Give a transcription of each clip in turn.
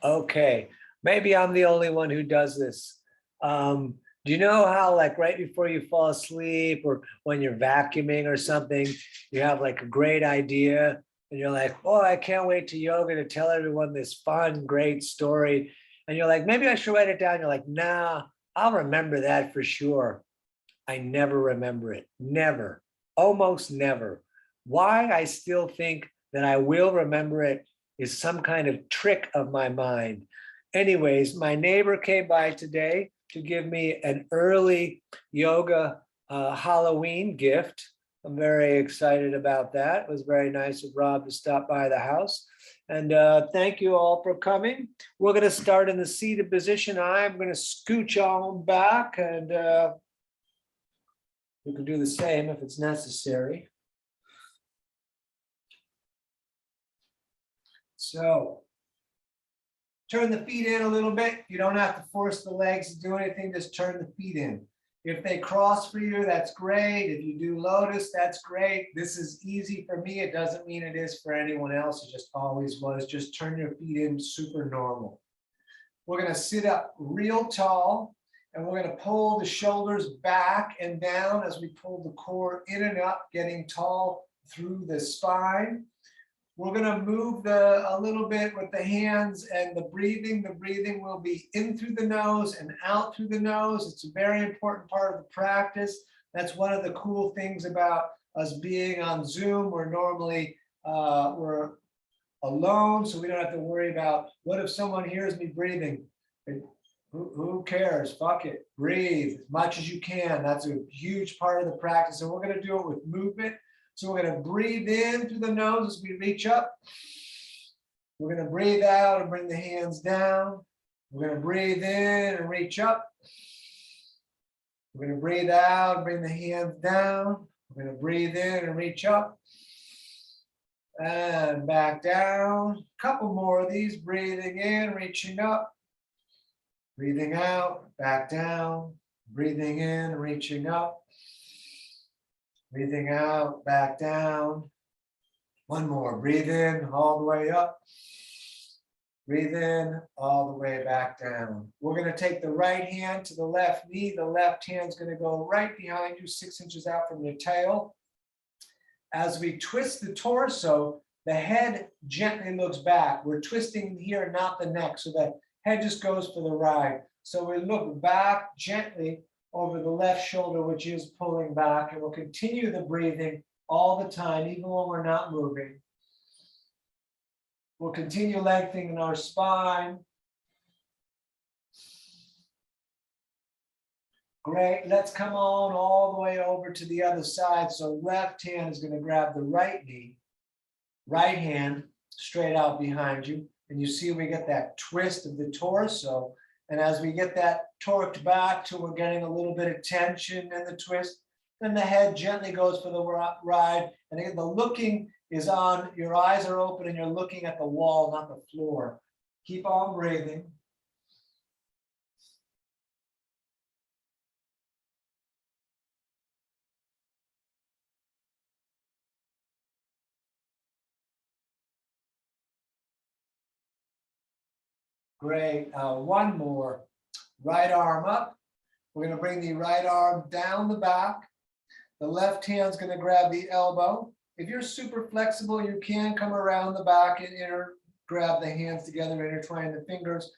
Okay, maybe I'm the only one who does this. Do you know how, like, right before you fall asleep or when you're vacuuming or something, you have like a great idea and you're like, oh, I can't wait to yoga to tell everyone this fun, great story. And you're like, maybe I should write it down. You're like, nah, I'll remember that for sure. I never remember it. Never, almost never. Why I still think that I will remember it is some kind of trick of my mind. Anyways, my neighbor came by today to give me an early yoga Halloween gift. I'm very excited about that. It was very nice of Rob to stop by the house. And thank you all for coming. We're going to start in the seated position. I'm going to scooch on back and you can do the same if it's necessary. So turn the feet in a little bit. You don't have to force the legs to do anything, just turn the feet in. If they cross for you, that's great. If you do lotus, that's great. This is easy for me. It doesn't mean it is for anyone else. It just always was. Just turn your feet in, super normal. We're going to sit up real tall. And we're going to pull the shoulders back and down as we pull the core in and up, getting tall through the spine. We're going to move a little bit with the hands and the breathing. The breathing will be in through the nose and out through the nose. It's a very important part of the practice. That's one of the cool things about us being on Zoom. We're normally we're alone, so we don't have to worry about what if someone hears me breathing. Who cares? Fuck it. Breathe as much as you can. That's a huge part of the practice. And we're going to do it with movement. So we're going to breathe in through the nose as we reach up. We're going to breathe out and bring the hands down. We're going to breathe in and reach up. We're going to breathe out and bring the hands down. We're going to breathe in and reach up. And back down. A couple more of these. Breathing in, reaching up. Breathing out, back down, breathing in, reaching up, breathing out, back down. One more, breathe in all the way up, breathe in all the way back down. We're going to take the right hand to the left knee. The left hand's going to go right behind you, 6 inches out from your tail. As we twist the torso, the head gently looks back. We're twisting here, not the neck, so that head just goes for the ride. So we look back gently over the left shoulder, which is pulling back, and we'll continue the breathing all the time, even when we're not moving. We'll continue lengthening our spine. Great. Let's come on all the way over to the other side. So left hand is going to grab the right knee, right hand straight out behind you. And you see we get that twist of the torso. And as we get that torqued back till we're getting a little bit of tension in the twist, then the head gently goes for the ride. And again, the looking is on, your eyes are open and you're looking at the wall, not the floor. Keep on breathing. Great. One more. Right arm up. We're going to bring the right arm down the back. The left hand's going to grab the elbow. If you're super flexible, you can come around the back and grab the hands together, intertwine the fingers.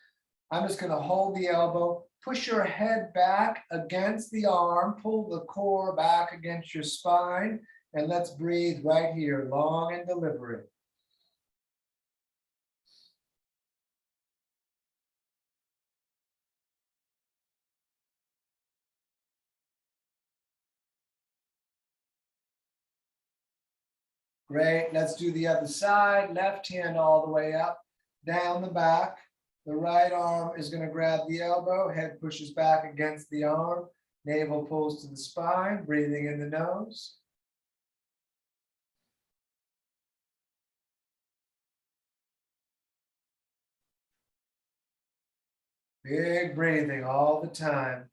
I'm just going to hold the elbow. Push your head back against the arm. Pull the core back against your spine. And let's breathe right here, long and deliberate. Great. Let's do the other side. Left hand all the way up, down the back. The right arm is going to grab the elbow. Head pushes back against the arm. Navel pulls to the spine. Breathing in the nose. Big breathing all the time.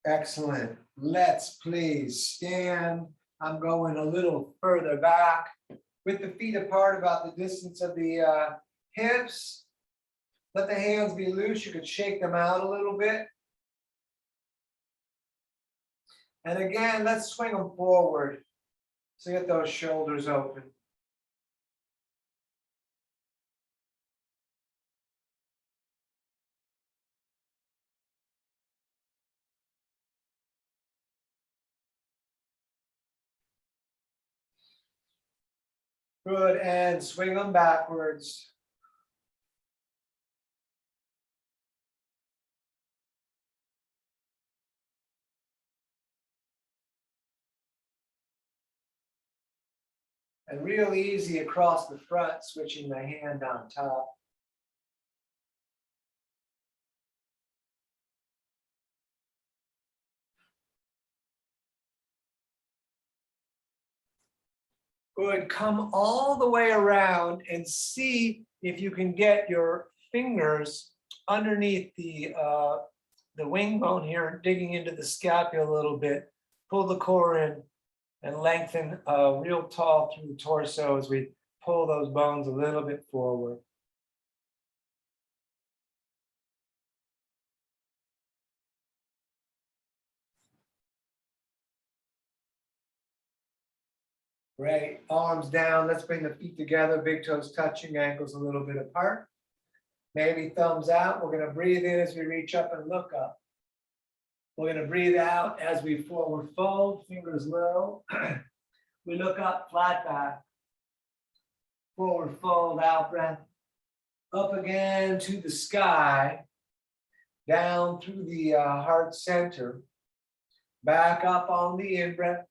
Excellent. Let's please stand. I'm going a little further back with the feet apart about the distance of the hips. Let the hands be loose. You could shake them out a little bit. And again, let's swing them forward. So get those shoulders open. Good, and swing them backwards. And real easy across the front, switching the hand on top. Good, come all the way around and see if you can get your fingers underneath the wing bone here, digging into the scapula a little bit. Pull the core in and lengthen real tall through the torso as we pull those bones a little bit forward. Great, arms down. Let's bring the feet together, big toes touching, ankles a little bit apart. Maybe thumbs out. We're going to breathe in as we reach up and look up. We're going to breathe out as we forward fold, fingers low. We look up, flat back. Forward fold, out breath. Up again to the sky. Down through the heart center. Back up on the in-breath.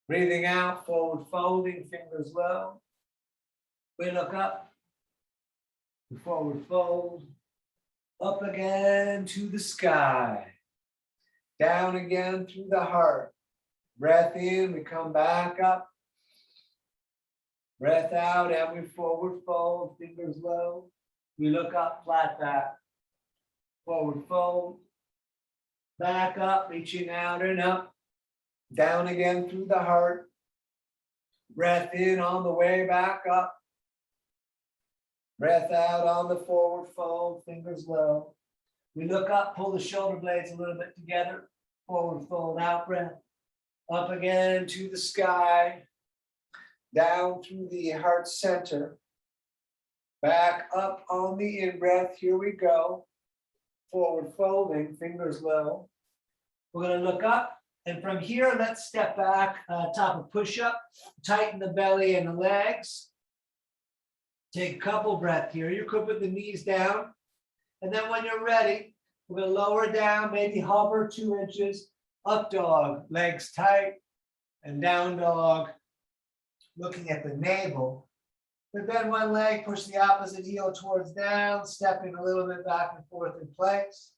Breathing out, forward folding, fingers low. We look up. Forward fold. Up again to the sky. Down again through the heart. Breath in, we come back up. Breath out, and we forward fold, fingers low. We look up, flat back. Forward fold. Back up, reaching out and up. Down again through the heart. Breath in on the way back up. Breath out on the forward fold, fingers low. We look up, pull the shoulder blades a little bit together. Forward fold, out breath. Up again to the sky. Down through the heart center. Back up on the in-breath. Here we go. Forward folding, fingers low. We're going to look up. And from here, let's step back, top of push-up, tighten the belly and the legs. Take a couple breaths here. You could put the knees down. And then when you're ready, we're going to lower down, maybe hover 2 inches, up dog, legs tight, and down dog, looking at the navel. But then one leg, push the opposite heel towards down, stepping a little bit back and forth in place.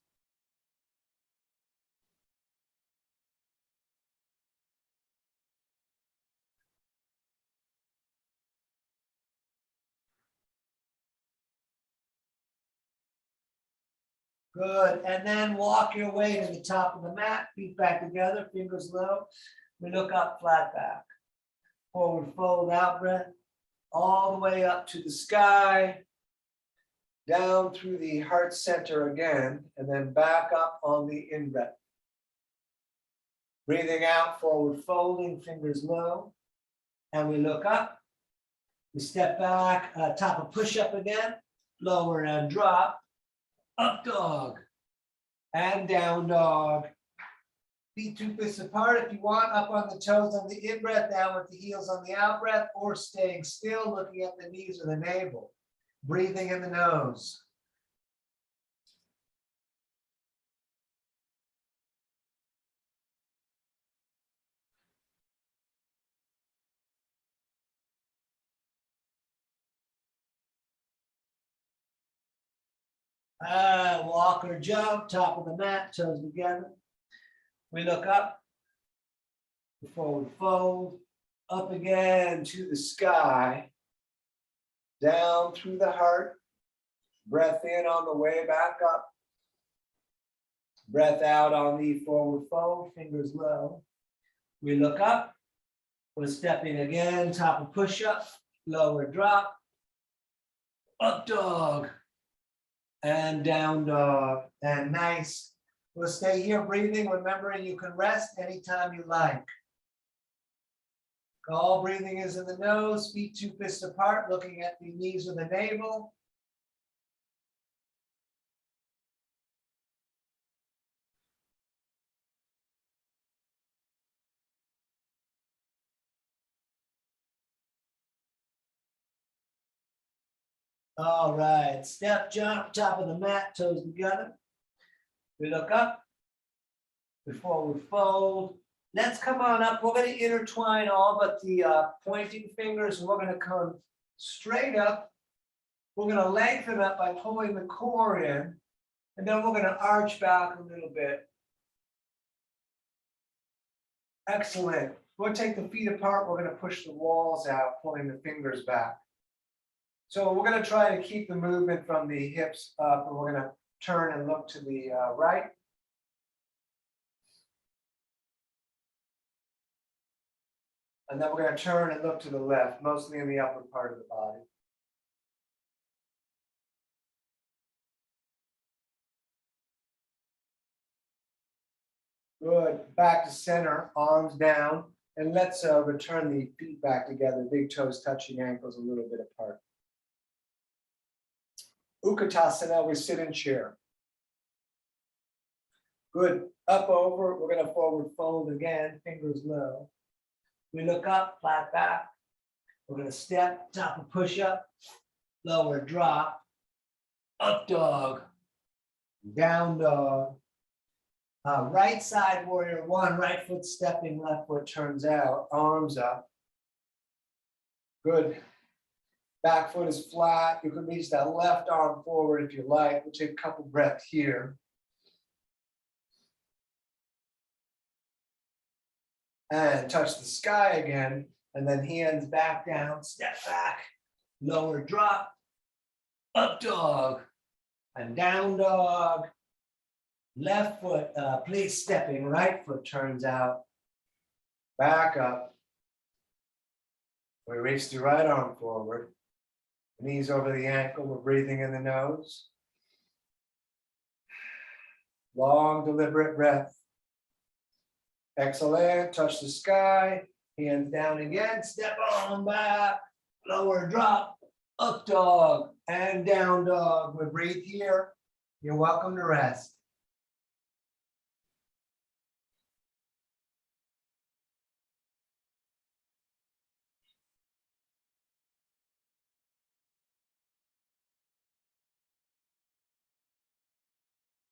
Good, and then walk your way to the top of the mat, feet back together, fingers low. We look up, flat back. Forward fold, out breath, all the way up to the sky, down through the heart center again, and then back up on the in-breath. Breathing out, forward folding, fingers low, and we look up. We step back, top of push-up again, lower and drop. Up dog and down dog. Feet 2 fists apart if you want, up on the toes on the in-breath, down with the heels on the out-breath, or staying still, looking at the knees or the navel. Breathing in the nose. Walk or jump, top of the mat, toes together. We look up, forward fold, up again to the sky, down through the heart, breath in on the way back up, Breath out on the forward fold, fingers low. We look up. We're stepping again, top of push-up, lower drop, up dog, and down dog, and nice. We'll stay here breathing, remembering you can rest anytime you like. All breathing is in the nose, feet 2 fists apart, looking at the knees or the navel. All right, step, jump, top of the mat, toes together. We look up before we fold. Let's come on up. We're going to intertwine all but the pointing fingers. We're going to come straight up. We're going to lengthen up by pulling the core in, and then we're going to arch back a little bit. Excellent. We'll take the feet apart. We're going to push the walls out, pulling the fingers back. So we're going to try to keep the movement from the hips up, and we're going to turn and look to the right. And then we're going to turn and look to the left, mostly in the upper part of the body. Good. Back to center, arms down. And let's return the feet back together, big toes touching ankles a little bit apart. Utkatasana, we sit in chair. Good. Up over, we're going to forward fold again, fingers low. We look up, flat back. We're going to step, top of push-up, lower drop, up dog, down dog. Right side warrior 1, right foot stepping, left foot turns out, arms up. Good. Back foot is flat. You can reach that left arm forward if you like. We'll take a couple breaths here. And touch the sky again, and then hands back down, step back, lower drop, up dog, and down dog. Left foot, please stepping, right foot turns out, back up. We reach the right arm forward, knees over the ankle, we're breathing in the nose. Long, deliberate breath. Excellent, touch the sky, hands down again, step on back, lower drop, up dog, and down dog. We breathe here. You're welcome to rest.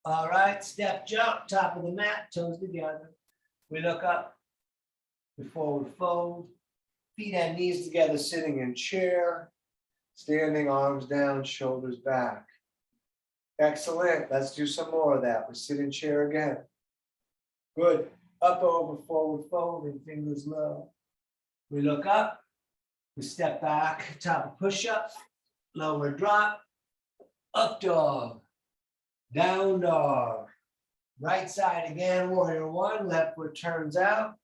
All right, step, jump, top of the mat, toes together. We look up, we forward fold, feet and knees together, sitting in chair, standing, arms down, shoulders back. Excellent, let's do some more of that. We sit in chair again. Good, up, over, forward fold, and fingers low. We look up, we step back, top of push-up, lower drop, up dog, down dog. Right side again, warrior 1, left foot turns out.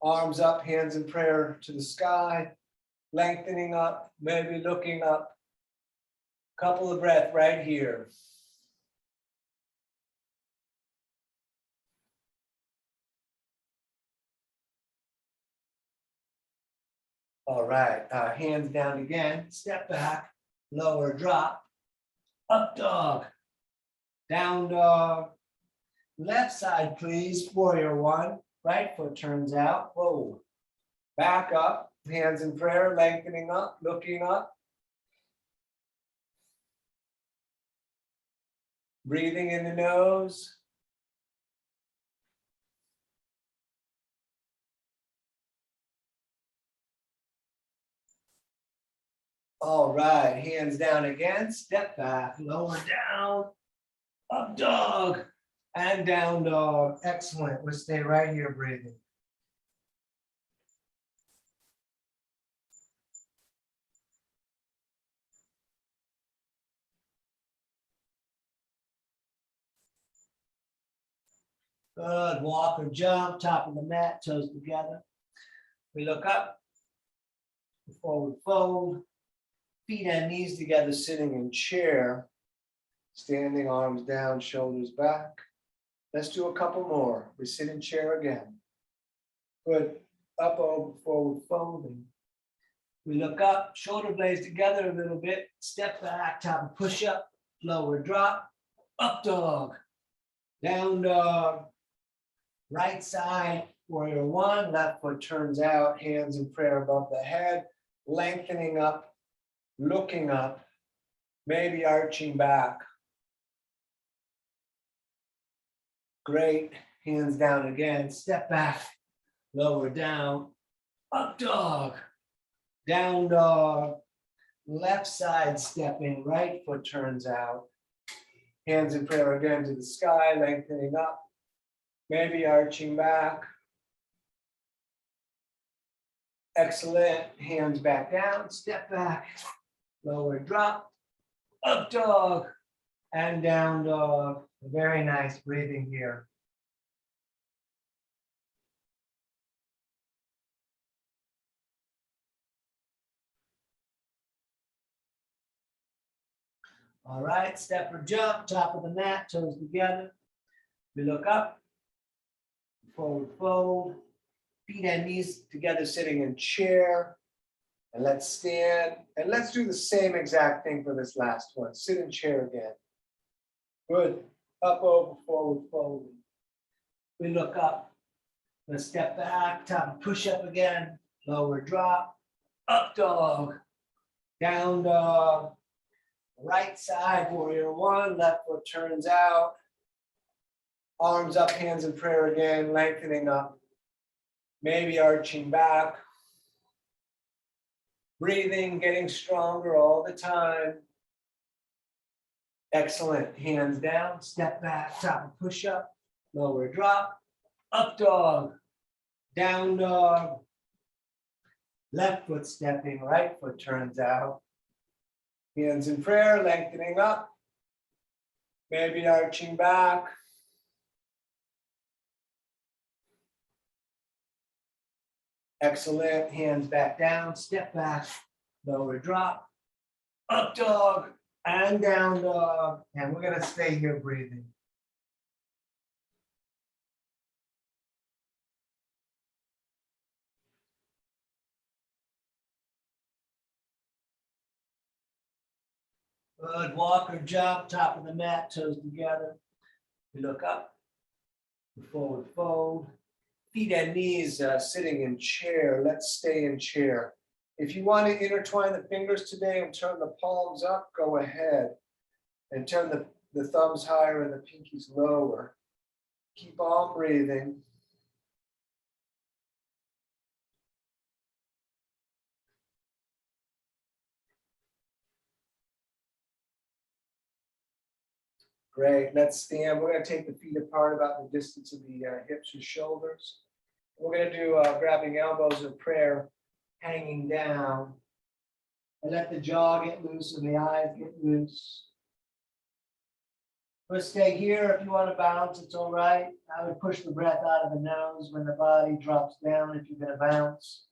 Arms up, hands in prayer to the sky. Lengthening up, maybe looking up. Couple of breaths right here. All right, hands down again, step back, lower drop, up dog, down dog. Left side, please, warrior 1, right foot turns out, whoa. Back up, hands in prayer, lengthening up, looking up. Breathing in the nose. All right, hands down again, step back, lower down, up dog, and down dog. Excellent, we'll stay right here breathing. Good, walk or jump, top of the mat, toes together. We look up, forward fold, feet and knees together, sitting in chair, standing arms down, shoulders back. Let's do a couple more. We sit in chair again. Good, up, over, forward folding. We look up, shoulder blades together a little bit, step back, top of push up, lower drop, up dog, down dog, right side, warrior one, left foot turns out, hands in prayer above the head, lengthening up, looking up, maybe arching back. Great, hands down again, step back, lower down, up dog, down dog, left side stepping, right foot turns out, hands in prayer again to the sky, lengthening up, maybe arching back. Excellent, hands back down, step back, lower drop, up dog, and down dog. Very nice breathing here. All right, step or jump, top of the mat, toes together. We look up, forward fold, feet and knees together, sitting in chair. And let's stand, and let's do the same exact thing for this last one. Sit in chair again. Good, up, over, forward folding. We look up, let's step back, top push up again, lower drop, up dog, down dog, right side, warrior one, left foot turns out, arms up, hands in prayer again, lengthening up, maybe arching back, breathing, getting stronger all the time. Excellent, hands down, step back, top of push up, lower drop, up dog, down dog, left foot stepping, right foot turns out. Hands in prayer, lengthening up, maybe arching back. Excellent, hands back down, step back, lower drop, up dog, and down dog. And we're gonna stay here breathing. Good, walk or jump, top of the mat, toes together. We look up, forward fold, feet and knees sitting in chair. Let's stay in chair. If you want to intertwine the fingers today and turn the palms up, go ahead. And turn the thumbs higher and the pinkies lower. Keep on breathing. Great, let's stand. We're gonna take the feet apart about the distance of the hips or shoulders. We're gonna do grabbing elbows in prayer, hanging down. And let the jaw get loose and the eyes get loose. Let's stay here. If you want to bounce, it's all right. I would push the breath out of the nose when the body drops down if you're going to bounce.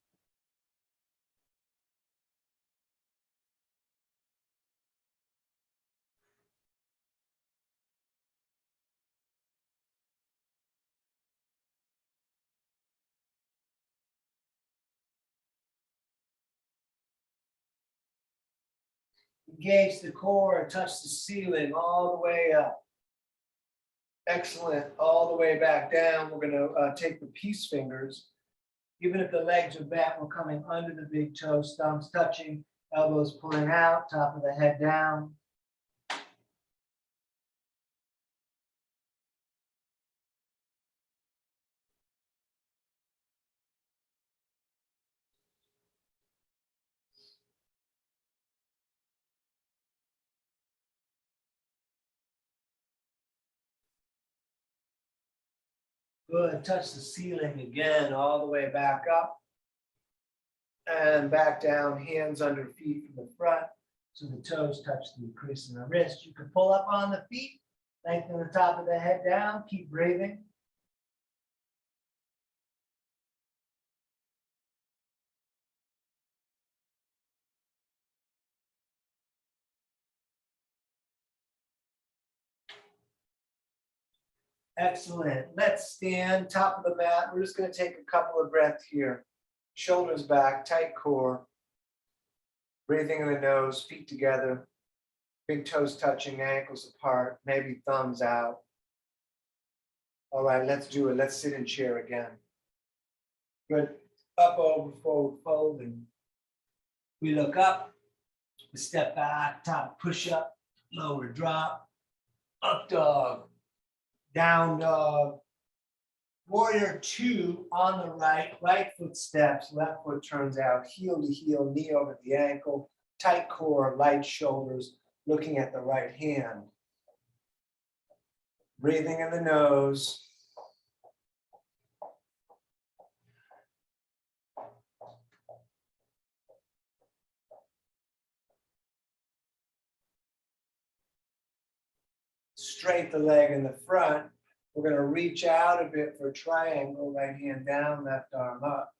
Engage the core, touch the ceiling all the way up. Excellent, all the way back down. We're going to take the peace fingers. Even if the legs are bent, we're coming under the big toes, thumbs touching, elbows pulling out, top of the head down. Good, touch the ceiling again, all the way back up. And back down, hands under feet from the front. So the toes touch the crease in the wrist. You can pull up on the feet, lengthen the top of the head down, keep breathing. Excellent. Let's stand top of the mat. We're just going to take a couple of breaths here. Shoulders back, tight core. Breathing in the nose, feet together. Big toes touching, ankles apart, maybe thumbs out. All right, let's do it. Let's sit in chair again. Good. Up, over, forward, fold. And we look up. We step back, top push up, lower drop, up dog, down dog. Warrior two on the right foot steps, left foot turns out, heel to heel, knee over the ankle, tight core, light shoulders, looking at the right hand. Breathing in the nose. Straight the leg in the front. We're going to reach out a bit for a triangle, right hand down, left arm up.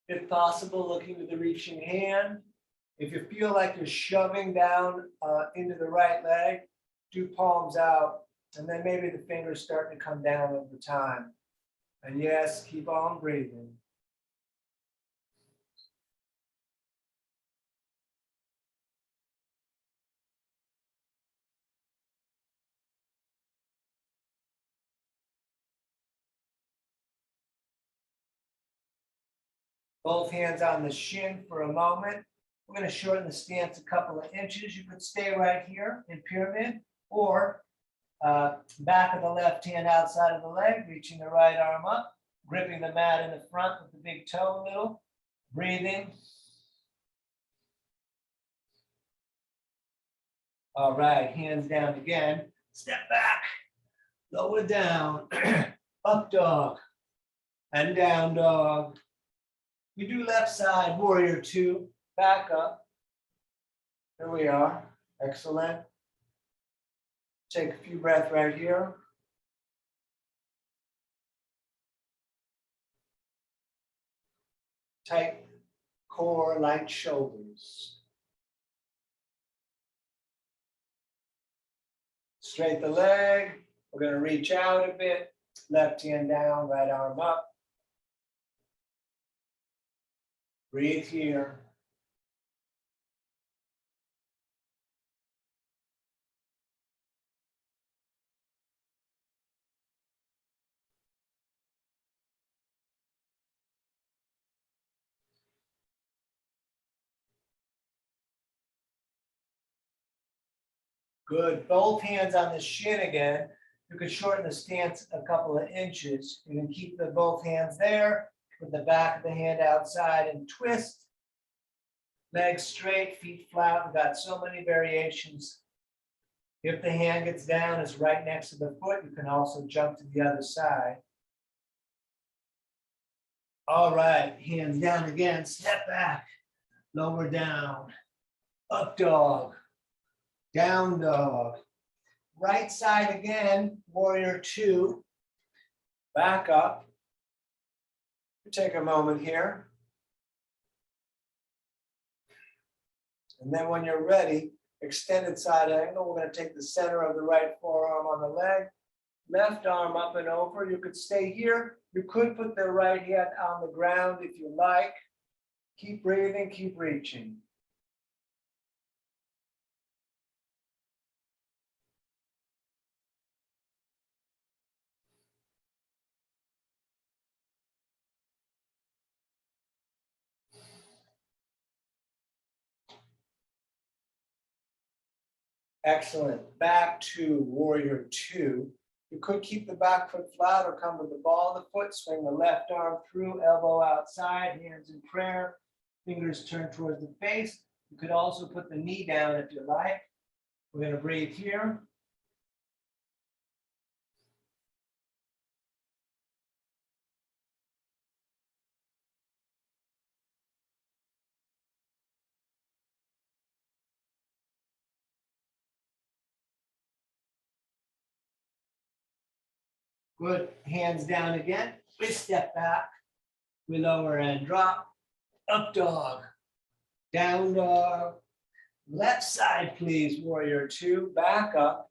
If possible, looking to the reaching hand. If you feel like you're shoving down into the right leg, do palms out, and then maybe the fingers starting to come down over time. And yes, keep on breathing. Both hands on the shin for a moment. We're going to shorten the stance a couple of inches. You could stay right here in pyramid, or back of the left hand outside of the leg, reaching the right arm up, gripping the mat in the front with the big toe a little, breathing. All right, hands down again. Step back, lower down, up dog, and down dog. We do left side, warrior two, back up. Here we are, excellent. Take a few breaths right here. Tight core, light shoulders. Straight the leg. We're going to reach out a bit. Left hand down, right arm up. Breathe here. Good. Both hands on the shin again. You can shorten the stance a couple of inches. You can keep both hands there with the back of the hand outside and twist. Legs straight, feet flat. We've got so many variations. If the hand gets down, it's right next to the foot. You can also jump to the other side. All right, hands down again. Step back, lower down, up dog, down dog. Right side again, warrior two. Back up. Take a moment here. And then when you're ready, extended side angle. We're going to take the center of the right forearm on the leg, left arm up and over. You could stay here. You could put the right hand on the ground if you like. Keep breathing, keep reaching. Excellent. Back to warrior two. You could keep the back foot flat or come with the ball of the foot. Swing the left arm through, elbow outside, hands in prayer, fingers turn towards the face. You could also put the knee down if you like. We're going to breathe here. Good. Hands down again. We step back. We lower and drop. Up dog. Down dog. Left side, please, warrior two. Back up.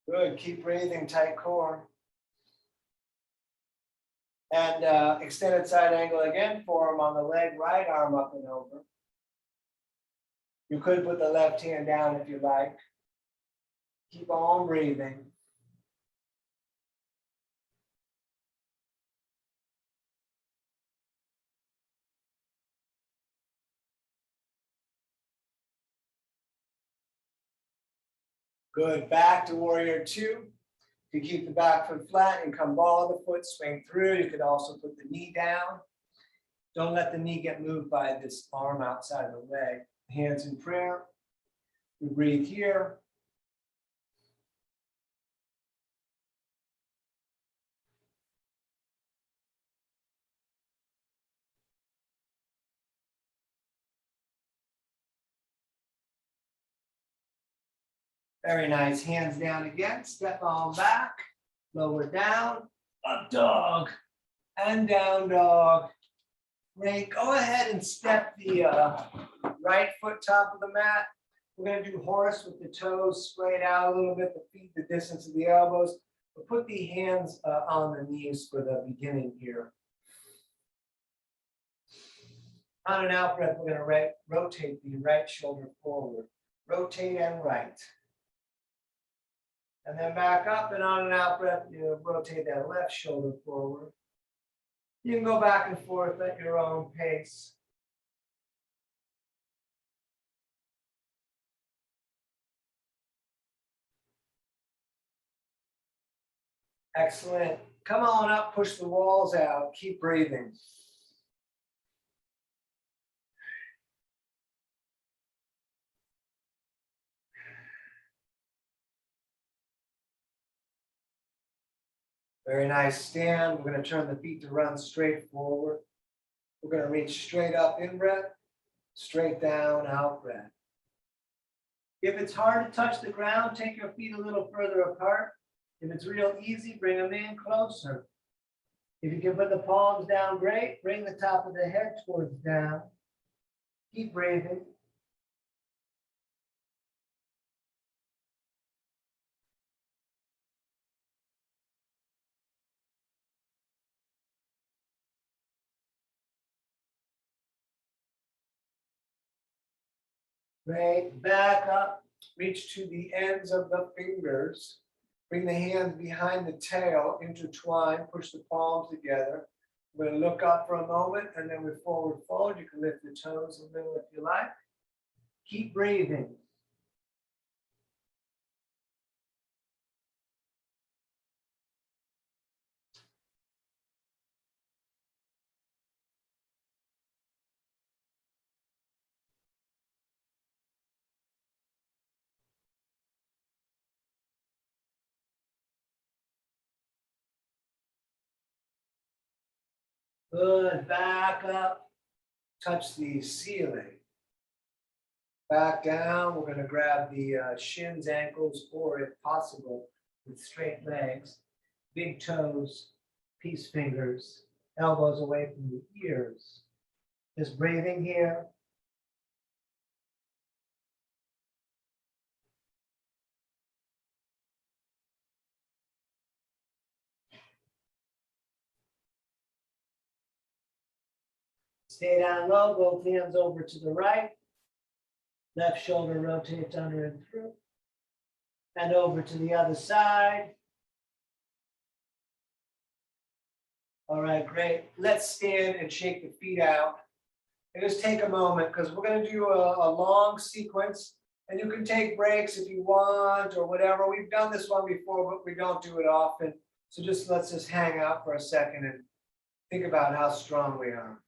Good, keep breathing, tight core. And extended side angle again, forearm on the leg, right arm up and over. You could put the left hand down if you like. Keep on breathing. Good, back to warrior two. You keep the back foot flat and come ball of the foot, swing through. You could also put the knee down. Don't let the knee get moved by this arm outside the leg. Hands in prayer. We breathe here. Very nice. Hands down again. Step on back. Lower down. Up dog. And down dog. Great. Go ahead and step the right foot top of the mat. We're going to do horse with the toes sprayed out a little bit, the feet the distance of the elbows. But put the hands on the knees for the beginning here. On an out breath, we're going to rotate the right shoulder forward. Rotate and right. And then back up, and on an out breath, you rotate that left shoulder forward. You can go back and forth at your own pace. Excellent. Come on up, push the walls out. Keep breathing. Very nice stand. We're going to turn the feet to run straight forward. We're going to reach straight up in breath, straight down out breath. If it's hard to touch the ground, take your feet a little further apart. If it's real easy, bring them in closer. If you can put the palms down, great. Bring the top of the head towards down. Keep breathing. Great. Back up. Reach to the ends of the fingers. Bring the hands behind the tail, intertwine, push the palms together. We're going to look up for a moment and then we forward fold. You can lift the toes a little if you like. Keep breathing. Good. Back up. Touch the ceiling. Back down. We're going to grab the shins, ankles, or if possible, with straight legs, big toes, peace fingers, elbows away from the ears. Just breathing here. Stay down low, both hands over to the right. Left shoulder rotates under and through. And over to the other side. All right, great. Let's stand and shake the feet out. And just take a moment because we're going to do a long sequence. And you can take breaks if you want or whatever. We've done this one before, but we don't do it often. So let's just hang out for a second and think about how strong we are.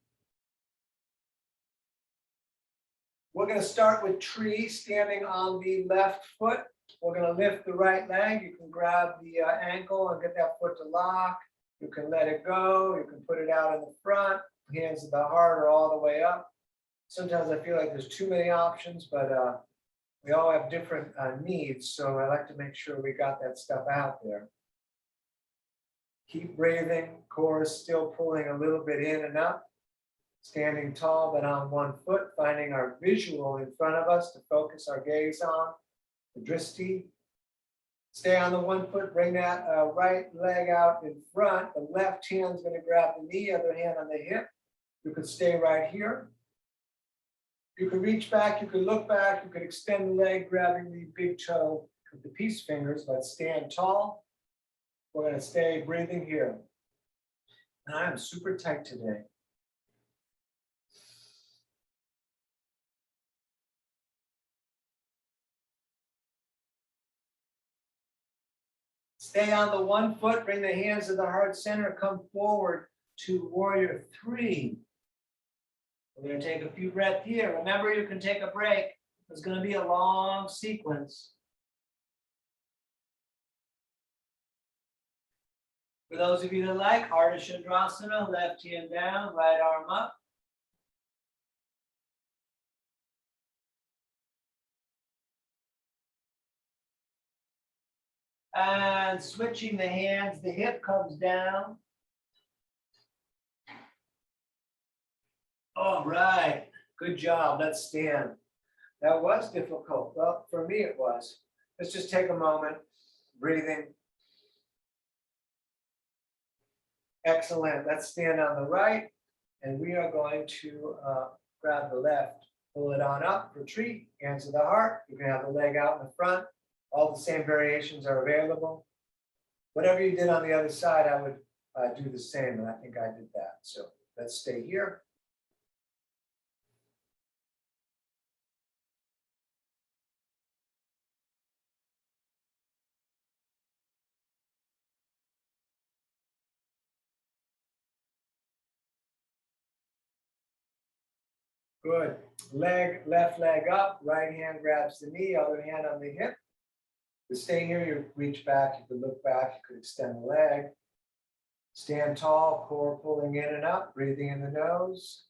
We're going to start with tree, standing on the left foot. We're going to lift the right leg. You can grab the ankle and get that foot to lock. You can let it go. You can put it out in the front. Hands at the heart or all the way up. Sometimes I feel like there's too many options, but we all have different needs. So I like to make sure we got that stuff out there. Keep breathing. Core is still pulling a little bit in and up. Standing tall, but on one foot, finding our visual in front of us to focus our gaze on, the drishti. Stay on the 1 foot, bring that right leg out in front. The left hand's gonna grab the knee, other hand on the hip. You could stay right here. You could reach back, you could look back, you could extend the leg, grabbing the big toe with the peace fingers. Let's stand tall. We're gonna stay breathing here. And I am super tight today. Stay on the 1 foot, bring the hands to the heart center, come forward to warrior 3. We're going to take a few breaths here. Remember, you can take a break. It's going to be a long sequence. For those of you that like Ardha Chandrasana, left hand down, right arm up. And switching the hands, the hip comes down. All right, good job. Let's stand. That was difficult. Well, for me it was. Let's just take a moment, breathing. Excellent. Let's stand on the right, and we are going to grab the left. Pull it on up, retreat, hands to the heart. You can have the leg out in the front. All the same variations are available. Whatever you did on the other side, I would do the same, and I think I did that. So let's stay here. Good. Left leg up, right hand grabs the knee, other hand on the hip. To stay here, you reach back, you could look back, you could extend the leg. Stand tall, core pulling in and up, breathing in the nose.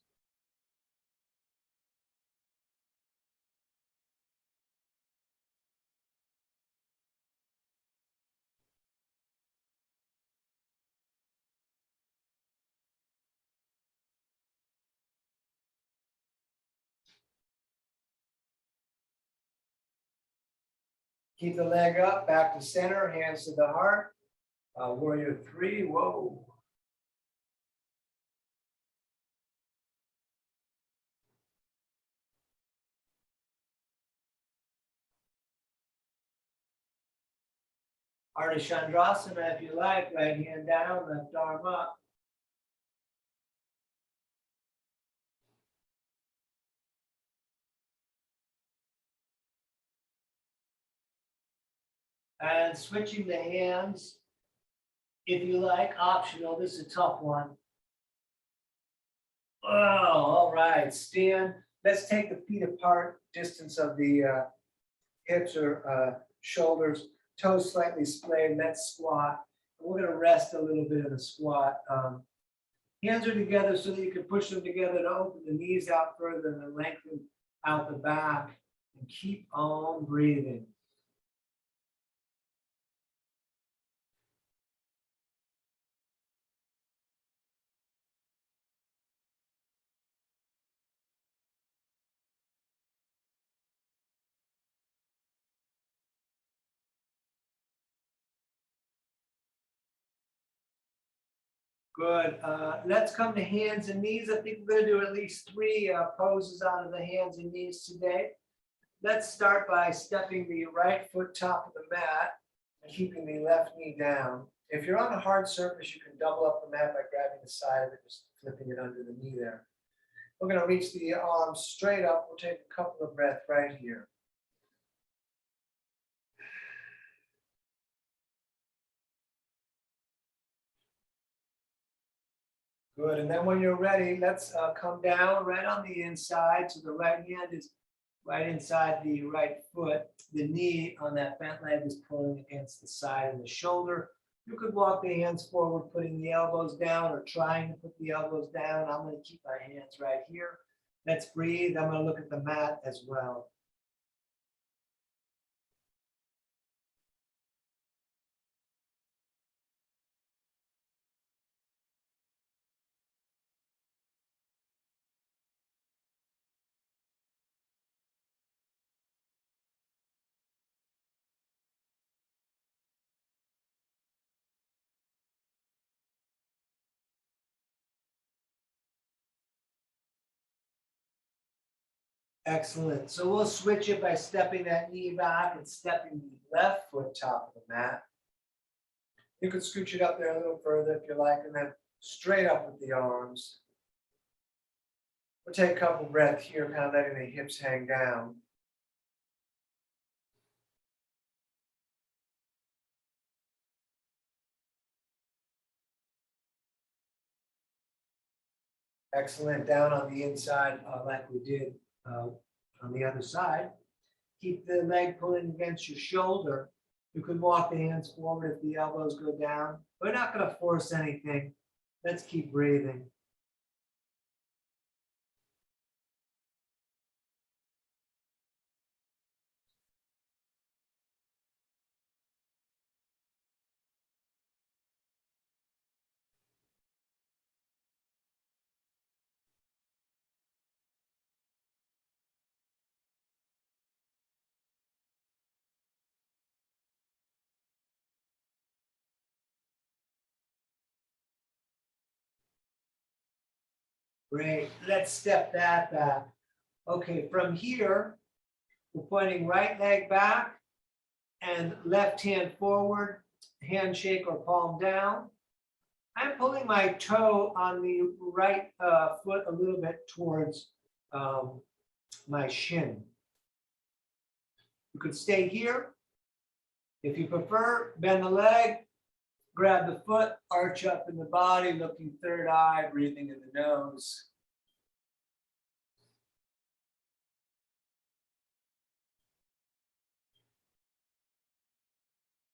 Keep the leg up, back to center, hands to the heart. Warrior 3, whoa. Ardha Chandrasana, if you like, right hand down, left arm up. And switching the hands, if you like, optional. This is a tough one. Oh, all right, stand. Let's take the feet apart, distance of the hips or shoulders, toes slightly splayed. Let's squat. We're going to rest a little bit in the squat. Hands are together so that you can push them together to open the knees out further and then lengthen out the back. And keep on breathing. Good. Let's come to hands and knees. I think we're going to do at least 3 poses out of the hands and knees today. Let's start by stepping the right foot top of the mat and keeping the left knee down. If you're on a hard surface, you can double up the mat by grabbing the side of it, just flipping it under the knee there. We're going to reach the arms straight up. We'll take a couple of breaths right here. Good, and then when you're ready, let's come down right on the inside. So the right hand is right inside the right foot. The knee on that bent leg is pulling against the side and the shoulder. You could walk the hands forward, putting the elbows down or trying to put the elbows down. I'm going to keep my hands right here. Let's breathe. I'm going to look at the mat as well. Excellent. So we'll switch it by stepping that knee back and stepping the left foot top of the mat. You can scooch it up there a little further if you like, and then straight up with the arms. We'll take a couple breaths here, kind of letting the hips hang down. Excellent. Down on the inside, like we did on the other side. Keep the leg pulling against your shoulder. You can walk the hands forward if the elbows go down. We're not going to force anything. Let's keep breathing. Great. Let's step that back. Okay, from here, we're pointing right leg back and left hand forward, handshake or palm down. I'm pulling my toe on the right foot a little bit towards my shin. You could stay here. If you prefer, bend the leg, grab the foot, arch up in the body, looking third eye, breathing in the nose.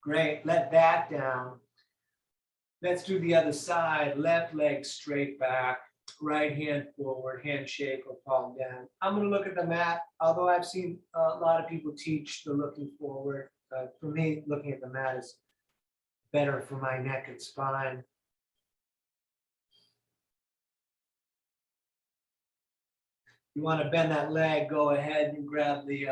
Great, let that down. Let's do the other side. Left leg straight back, right hand forward, handshake or palm down. I'm going to look at the mat, although I've seen a lot of people teach the looking forward. For me, looking at the mat is better for my neck and spine. You want to bend that leg, go ahead and grab the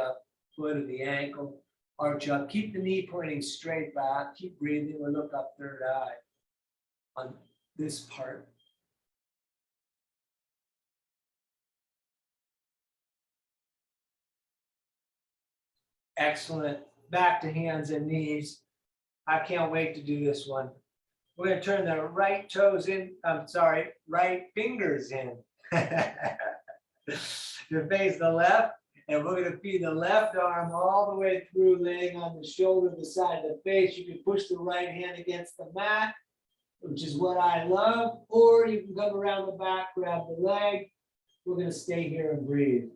foot or the ankle, arch up. Keep the knee pointing straight back. Keep breathing or look up third eye on this part. Excellent. Back to hands and knees. I can't wait to do this one. We're going to turn the right toes in. Right fingers in. You face the left, and we're going to feed the left arm all the way through, laying on the shoulder, the side of the face. You can push the right hand against the mat, which is what I love, or you can come around the back, grab the leg. We're going to stay here and breathe.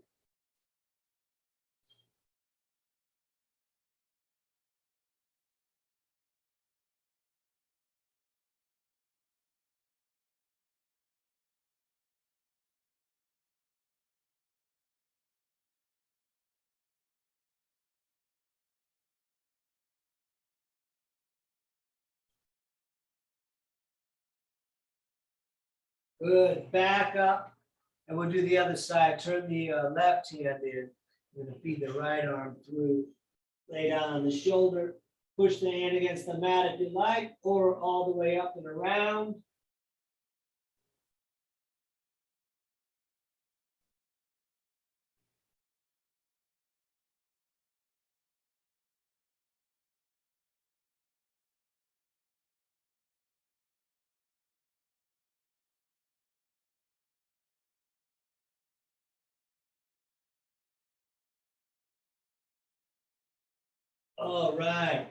Good. Back up. And we'll do the other side. Turn the left hand in. We're going to feed the right arm through. Lay down on the shoulder. Push the hand against the mat if you like, or all the way up and around. All right.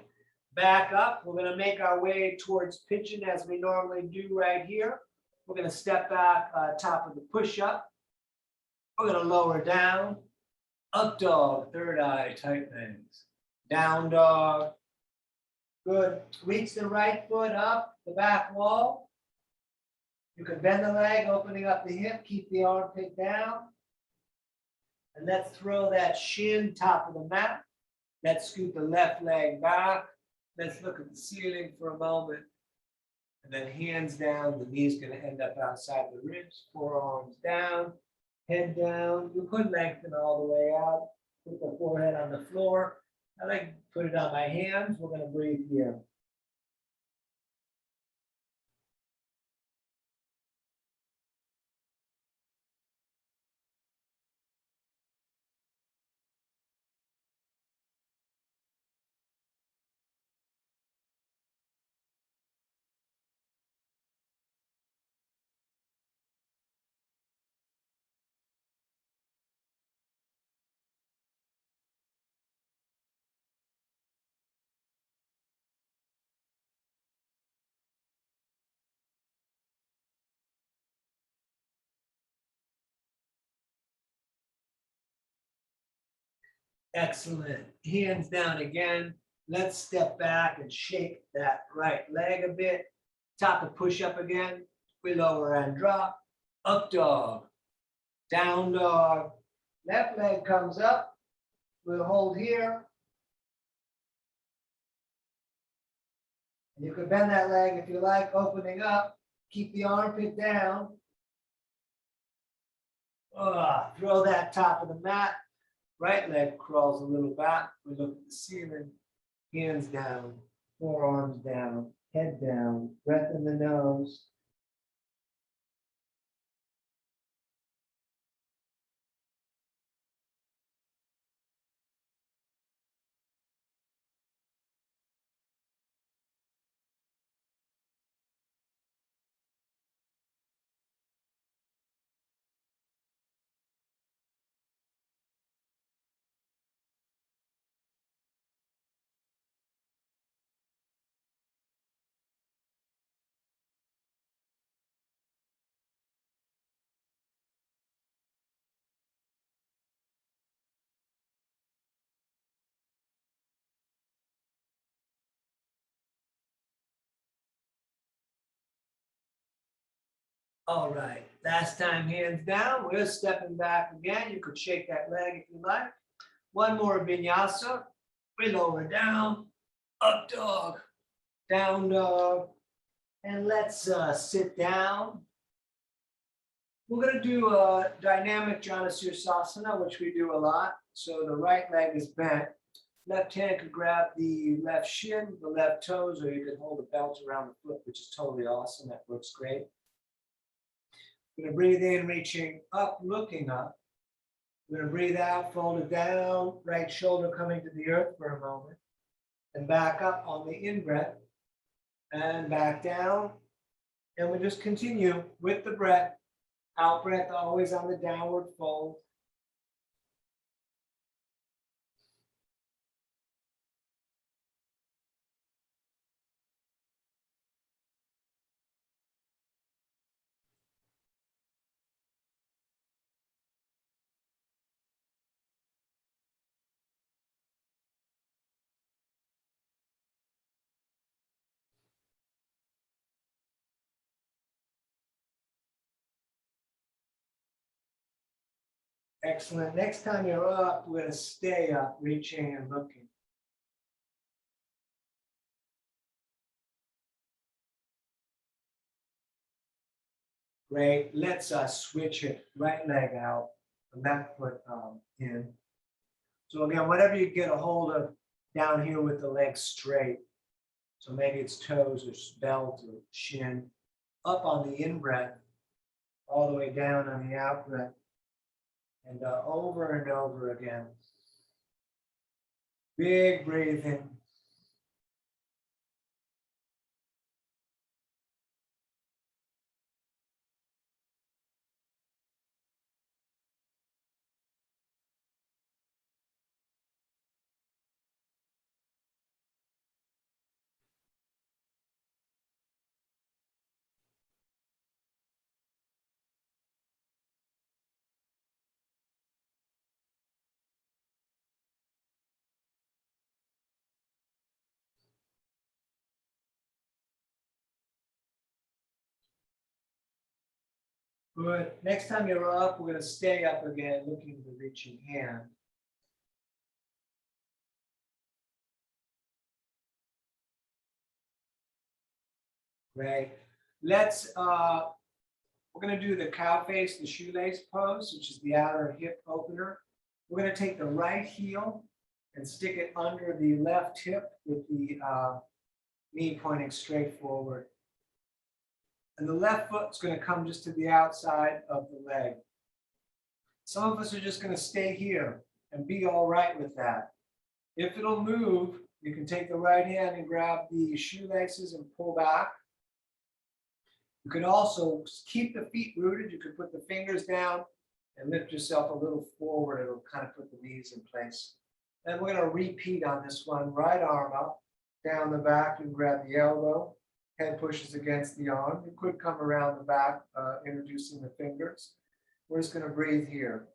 Back up. We're going to make our way towards pitching as we normally do right here. We're going to step back top of the push-up. We're going to lower down. Up dog, third eye, tight legs. Down dog. Good. Reach the right foot up the back wall. You can bend the leg, opening up the hip. Keep the armpit down. And let's throw that shin top of the mat. Let's scoot the left leg back. Let's look at the ceiling for a moment. And then hands down. The knee's going to end up outside the ribs. Forearms down. Head down. You could lengthen all the way out. Put the forehead on the floor. I like to put it on my hands. We're going to breathe here. Excellent. Hands down again. Let's step back and shake that right leg a bit. Top of push up again. We lower and drop. Up dog. Down dog. Left leg comes up. We'll hold here. And you can bend that leg if you like, opening up. Keep the armpit down. Throw that top of the mat. Right leg crawls a little back. We look at the ceiling. Hands down, forearms down, head down, breath in the nose. All right, last time hands down. We're stepping back again. You could shake that leg if you like. One more vinyasa. We lower down, up dog, down dog. And let's sit down. We're going to do a dynamic Janasirsasana, which we do a lot. So the right leg is bent. Left hand could grab the left shin, the left toes, or you can hold the belt around the foot, which is totally awesome. That works great. We're going to breathe in, reaching up, looking up. We're going to breathe out, fold it down, right shoulder coming to the earth for a moment. And back up on the in-breath. And back down. And we just continue with the breath. Out breath always on the downward fold. Excellent. Next time you're up, we're going to stay up, reaching and looking. Great. Let's switch it. Right leg out, the left foot in. So again, whatever you get a hold of down here with the leg straight. So maybe it's toes or belt or shin. Up on the in-breath, all the way down on the out-breath. And over and over again. Big breathing. Good. Next time you're up, we're going to stay up again, looking at the reaching hand. Great. Let's, we're going to do the cow face, the shoelace pose, which is the outer hip opener. We're going to take the right heel and stick it under the left hip with the knee pointing straight forward. And the left foot's going to come just to the outside of the leg. Some of us are just going to stay here and be all right with that. If it'll move, you can take the right hand and grab the shoelaces and pull back. You can also keep the feet rooted. You could put the fingers down and lift yourself a little forward. It'll kind of put the knees in place. And we're going to repeat on this one. Right arm up, down the back, and grab the elbow. Head pushes against the arm. You could come around the back, introducing the fingers. We're just going to breathe here.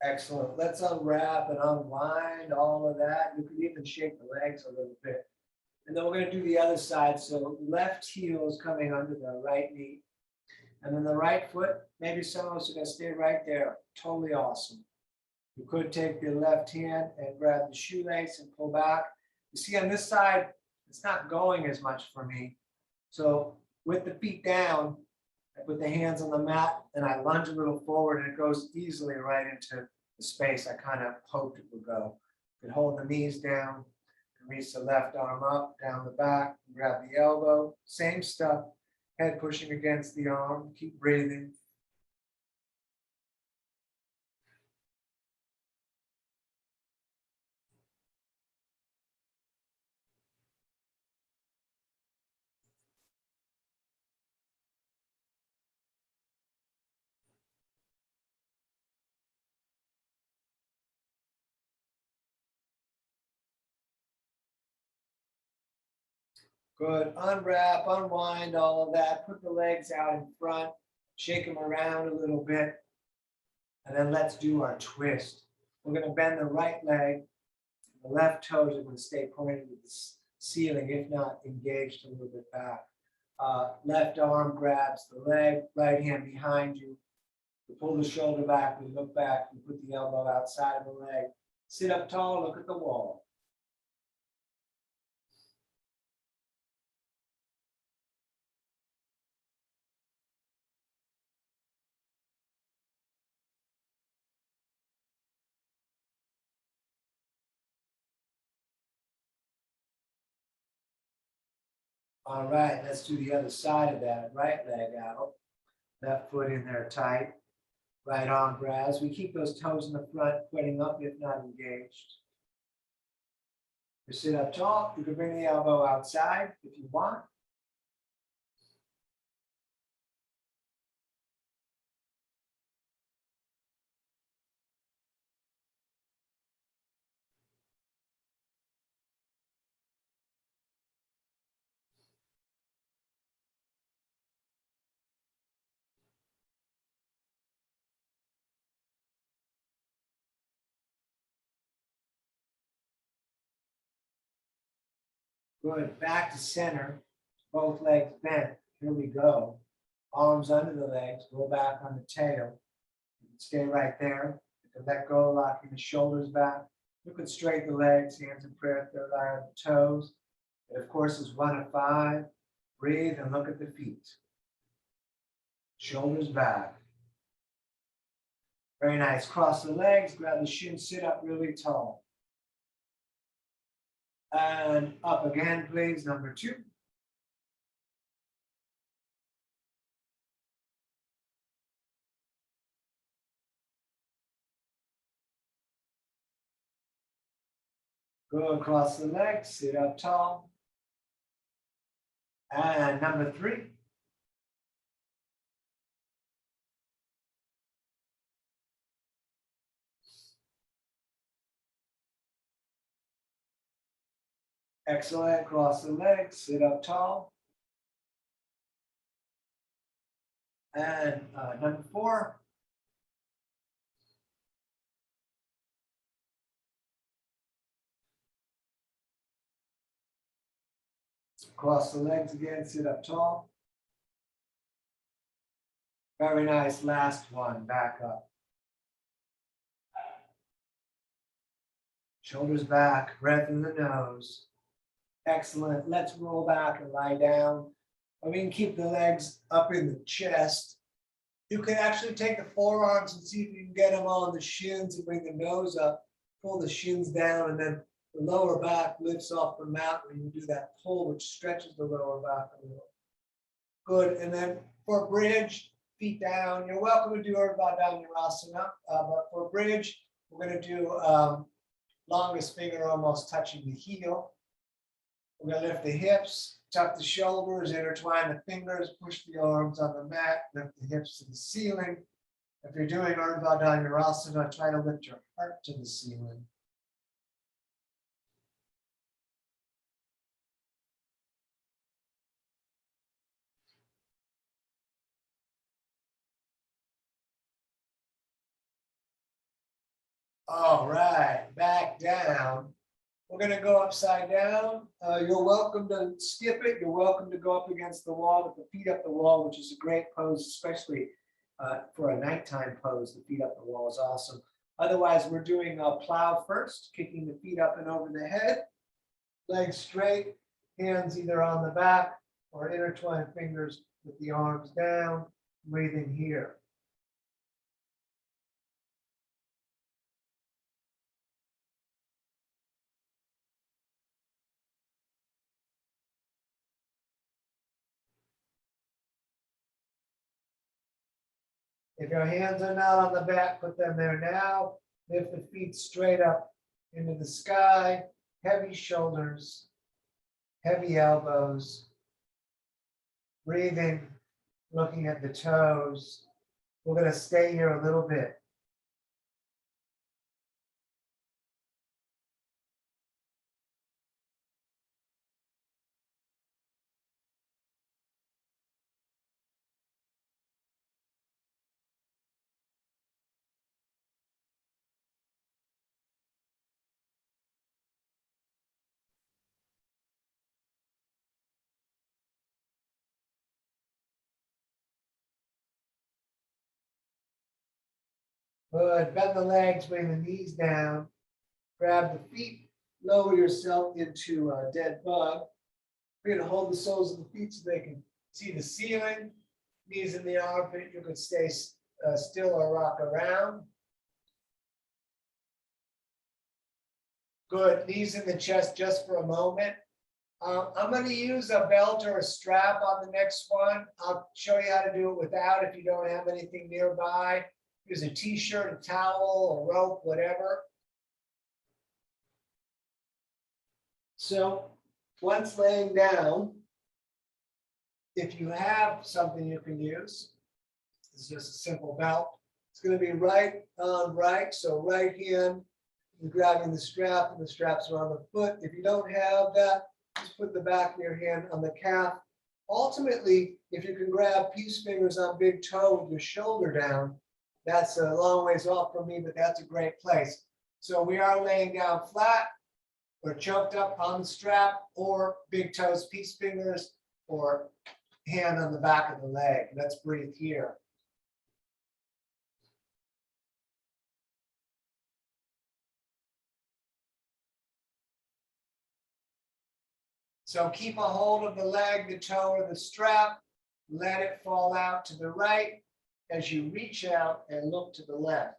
Excellent. Let's unwrap and unwind all of that. You can even shake the legs a little bit. And then we're going to do the other side. So left heel is coming under the right knee. And then the right foot, maybe some of us are going to stay right there. Totally awesome. You could take the left hand and grab the shoelace and pull back. You see on this side, it's not going as much for me. So with the feet down, I put the hands on the mat and I lunge a little forward and it goes easily right into the space I kind of hoped it would go. You can hold the knees down, reach the left arm up, down the back, grab the elbow, same stuff, head pushing against the arm, keep breathing. Good. Unwrap, unwind all of that. Put the legs out in front. Shake them around a little bit. And then let's do our twist. We're going to bend the right leg. The left toes are going to stay pointed to the ceiling, if not engaged a little bit back. Left arm grabs the leg, right hand behind you. We pull the shoulder back, we look back, we put the elbow outside of the leg. Sit up tall, look at the wall. All right, let's do the other side of that. Right leg out, left foot in there tight. Right arm grabs. We keep those toes in the front, pointing up if not engaged. You sit up tall. You can bring the elbow outside if you want. Good. Back to center. Both legs bent. Here we go. Arms under the legs. Go back on the tail. You can stay right there. You can let go, locking the shoulders back. You can straighten the legs, hands in prayer, third eye on the toes. It, of course, is 1 of 5. Breathe and look at the feet. Shoulders back. Very nice. Cross the legs, grab the shin, sit up really tall. And up again, please, number 2. Go across the legs, sit up tall. And number 3. Excellent. Cross the legs, sit up tall. And number 4. Cross the legs again, sit up tall. Very nice. Last one, back up. Shoulders back, breath in the nose. Excellent. Let's roll back and lie down. We can keep the legs up in the chest. You can actually take the forearms and see if you can get them on the shins and bring the nose up. Pull the shins down, and then the lower back lifts off the mat when you do that pull, which stretches the lower back a little. Good. And then for bridge, feet down. You're welcome to do Urdhva Dhanurasana, but for bridge, we're going to do longest finger almost touching the heel. We're going to lift the hips, tuck the shoulders, intertwine the fingers, push the arms on the mat, lift the hips to the ceiling. If you're doing Urdhva Dhanurasana, try to lift your heart to the ceiling. All right, back down. We're going to go upside down. You're welcome to skip it. You're welcome to go up against the wall with the feet up the wall, which is a great pose, especially for a nighttime pose. The feet up the wall is awesome. Otherwise, we're doing a plow first, kicking the feet up and over the head, legs straight, hands either on the back or intertwined fingers with the arms down, breathing here. If your hands are not on the back, put them there now. Lift the feet straight up into the sky, heavy shoulders, heavy elbows, breathing, looking at the toes. We're going to stay here a little bit. Good. Bend the legs, bring the knees down. Grab the feet, lower yourself into a dead bug. We're going to hold the soles of the feet so they can see the ceiling. Knees in the armpit. You can stay still or rock around. Good. Knees in the chest just for a moment. I'm going to use a belt or a strap on the next one. I'll show you how to do it without if you don't have anything nearby. Use a t-shirt, a towel, a rope, whatever. So once laying down, if you have something you can use, it's just a simple belt. It's going to be right on right. So right hand, you're grabbing the strap and the straps are on the foot. If you don't have that, just put the back of your hand on the calf. Ultimately, if you can grab peace fingers on big toe with your shoulder down, that's a long ways off from me, but that's a great place. So we are laying down flat or choked up on the strap or big toes, peace fingers, or hand on the back of the leg. Let's breathe here. So keep a hold of the leg, the toe, or the strap. Let it fall out to the right as you reach out and look to the left.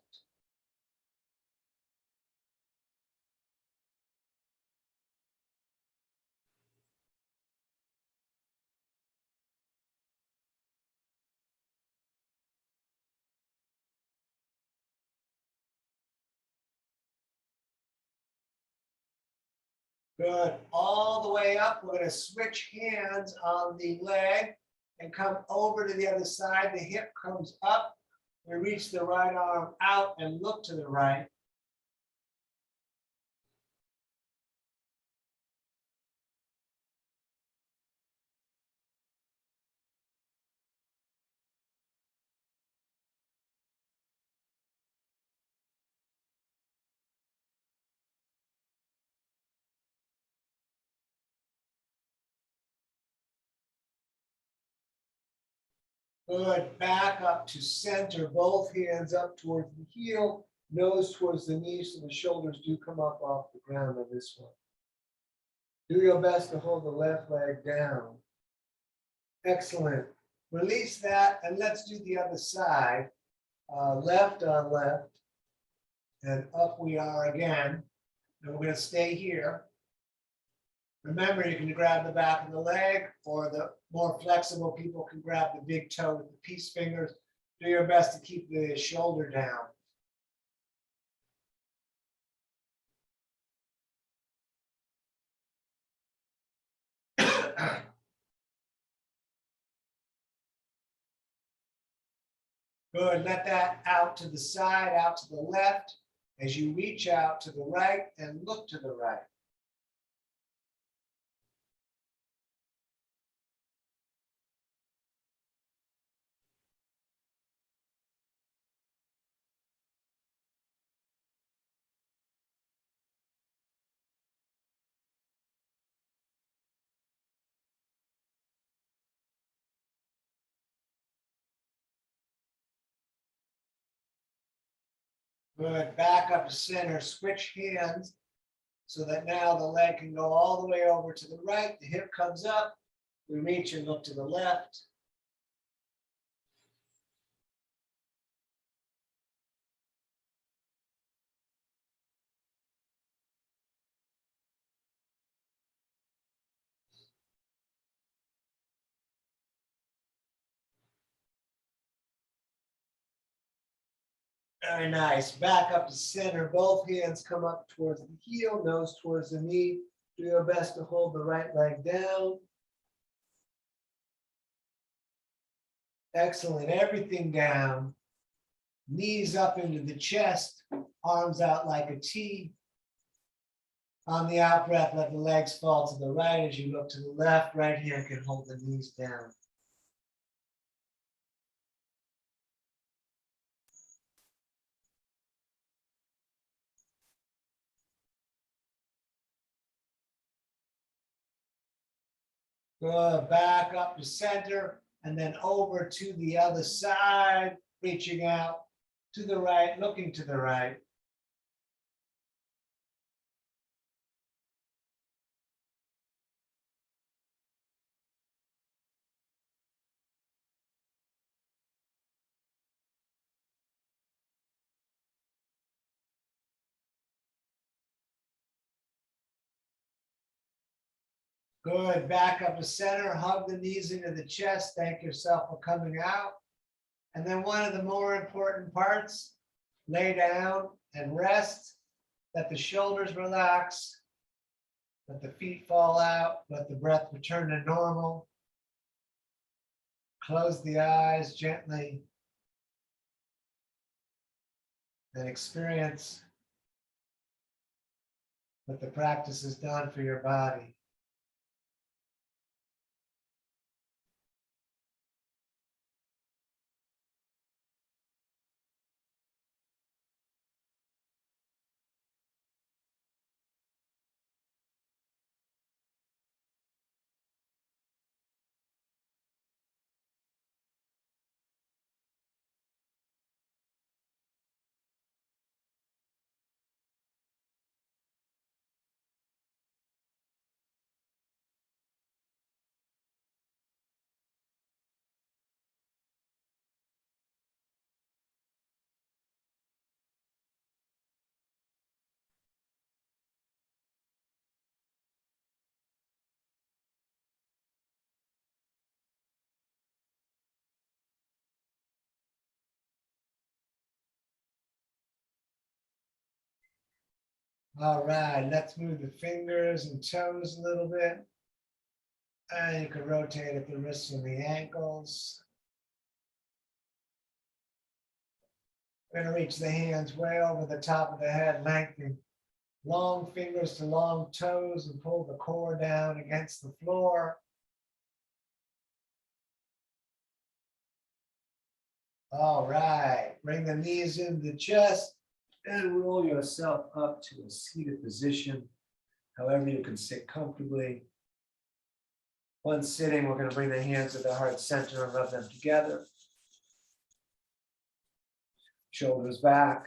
Good. All the way up. We're going to switch hands on the leg and come over to the other side. The hip comes up. We reach the right arm out and look to the right. Good. Back up to center. Both hands up towards the heel, nose towards the knee, so the shoulders do come up off the ground on this one. Do your best to hold the left leg down. Excellent. Release that, and let's do the other side. Left on left, and up we are again. And we're going to stay here. Remember, you can grab the back of the leg, or the more flexible people can grab the big toe with the peace fingers. Do your best to keep the shoulder down. Good. Let that out to the side, out to the left, as you reach out to the right and look to the right. Good, back up to center, switch hands so that now the leg can go all the way over to the right, the hip comes up, we reach and look to the left. Very nice. Back up to center. Both hands come up towards the heel, nose towards the knee. Do your best to hold the right leg down. Excellent. Everything down. Knees up into the chest, arms out like a T. On the out breath, let the legs fall to the right as you look to the left. Right hand can hold the knees down. Good, back up to center and then over to the other side, reaching out to the right, looking to the right. Good, back up to center, hug the knees into the chest, thank yourself for coming out. And then one of the more important parts, lay down and rest, let the shoulders relax, let the feet fall out, let the breath return to normal. Close the eyes gently and experience what the practice has done for your body. All right, let's move the fingers and toes a little bit. And you can rotate at the wrists and the ankles. We're going to reach the hands way over the top of the head, lengthening long fingers to long toes and pull the core down against the floor. All right, bring the knees into the chest and roll yourself up to a seated position, however you can sit comfortably. Once sitting, we're going to bring the hands to the heart center and rub them together. Shoulders back.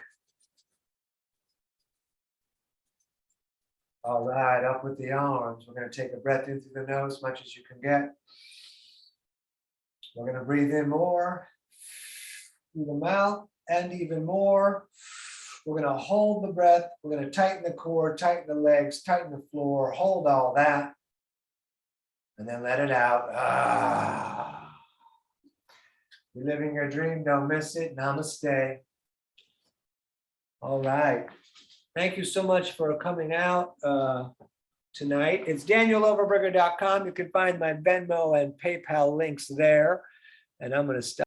All right, up with the arms. We're going to take a breath in through the nose, as much as you can get. We're going to breathe in more through the mouth and even more. We're going to hold the breath. We're going to tighten the core, tighten the legs, tighten the floor, hold all that. And then let it out. You're living your dream. Don't miss it. Namaste. All right. Thank you so much for coming out tonight. It's DanielOverberger.com. You can find my Venmo and PayPal links there. And I'm going to stop.